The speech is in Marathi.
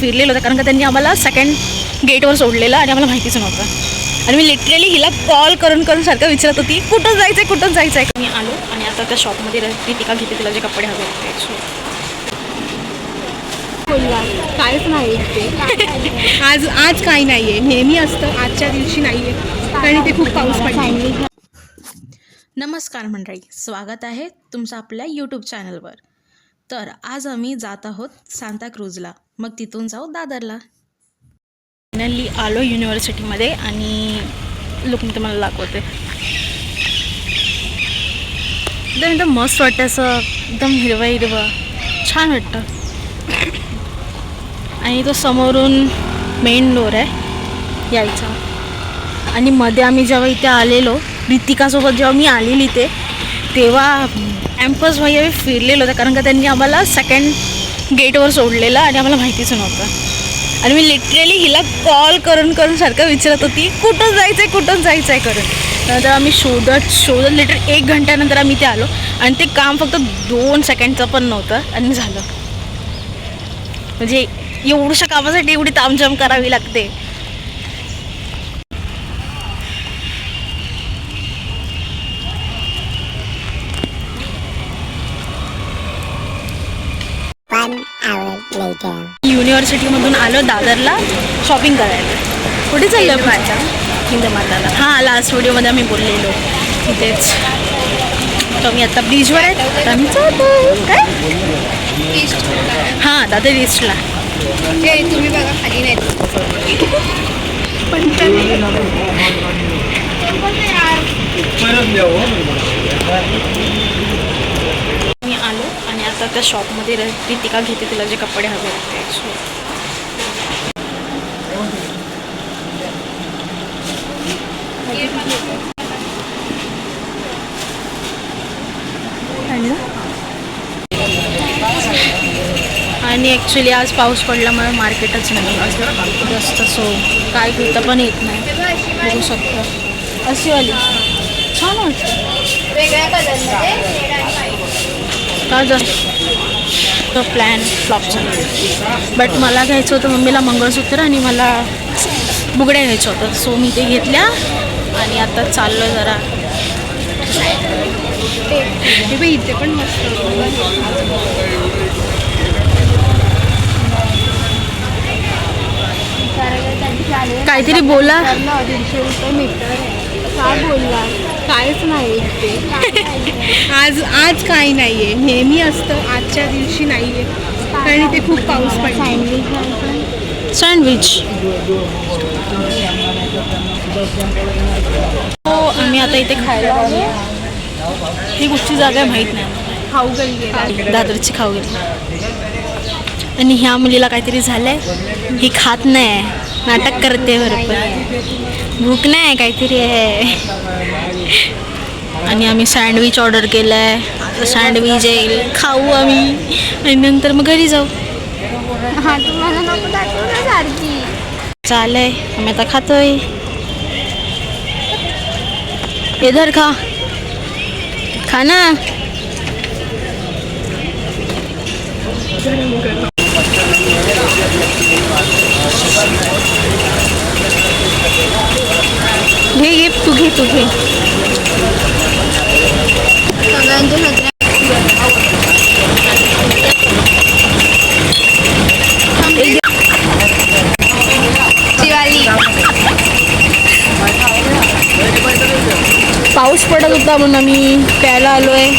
फिरलेलं होतं, कारण का त्यांनी आम्हाला सेकंड गेटवर सोडलेलं आणि आम्हाला माहितीच नव्हतं. आणि मी लिटरली हिला कॉल करून करून सारखं विचारत होती कुठं जायचं आहे. मी आलो आणि आता त्या शॉपमध्ये रितिका घेते, तिला जे कपडे हवे होते. काहीच नाही ते आज काही नाही आहे, नेहमी असतं, आजच्या दिवशी नाही आहे आणि ते खूप पाऊस पडला. नमस्कार मंडळी, स्वागत आहे तुमचं आपल्या यूट्यूब चॅनलवर. तर आज आम्ही जात आहोत सांताक्रूजला, मग तिथून जाऊ दादरला. फायनली आलो युनिव्हर्सिटीमध्ये आणि लुक मी तुम्हाला दाखवते. एकदम मस्त वाटतं, असं एकदम हिरवं छान वाटतं. आणि तो समोरून मेन डोर आहे यायचा. आणि मध्ये आम्ही जेव्हा इथे आलेलो रितिकासोबत, जेव्हा मी आलेली तेव्हा कॅम्पस भाई फिरलेलं होतं, कारण का त्यांनी आम्हाला सेकंड गेटवर सोडलेलं आणि आम्हाला माहितीच नव्हतं. आणि मी लिटरली हिला कॉल करून करून सारखं विचारत होती कुठं जायचं आहे करून. नंतर आम्ही शोधत लिटर 1 घंट्यानंतर आम्ही इथे आलो आणि ते काम फक्त 2 सेकंडचं पण नव्हतं आणि झालं. म्हणजे एवढ्याशा कामासाठी एवढी तामझाम करावी लागते. युनिव्हर्सिटीमधून आलो दादरला शॉपिंग करायला. कुठे चाललं माझ्या हिंदमाताला? हां, लास्ट व्हिडिओमध्ये आम्ही बोललेलो तिथेच. तर मी आता ब्रिजवर आहे, तर आम्ही जातो. काय हां, दादर ईस्टला. तुम्ही बघा खाली नाही पण मी आलो आणि आता त्या शॉपमध्ये रितिका घेते, तिला जे कपडे हवे होते. आणि ॲक्च्युली आज पाऊस पडल्यामुळे मार्केटच नाही जास्त, सो काय घेता पण येत नाही. बघू शकतो अशी वाली छान वाटतं वेगळ्या कलरमध्ये. का जास्त तो प्लॅन फ्लॉप झाला. बट मला घ्यायचं होतं मम्मीला मंगळसूत्र आणि मला बुगड्या घ्यायचं होतं, सो मी ते घेतल्या आणि आता चाललो जरा. इथे पण मस्त काहीतरी बोला. 150 रुपये मीटर. काय बोलला? काहीच नाही ते आज काही नाही आहे, नेहमी असतं, आजच्या दिवशी नाही आहे आणि ते खूप पाऊस पडला. सँडविच हो, आम्ही आता इथे खायला आलो. ही कुठची जागा आहे माहीत नाही. खाऊ गल्ली, दादरची खाऊ गेली. आणि ह्या मुलीला काहीतरी झालंय, ही खात नाही, नाटक करते भरपूर, भूक नाही काहीतरी आहे. आणि आम्ही सँडविच ऑर्डर केलं आहे. आता सँडविच येईल, खाऊ आम्ही आणि नंतर मग घरी जाऊ. हा, तुम्हाला नको दाखवलं सारखी. चालय, आम्ही आता खातोय. इधर खा ना. घे तू घे. पाऊस पडत होता म्हणून आम्ही प्यायला आलोय.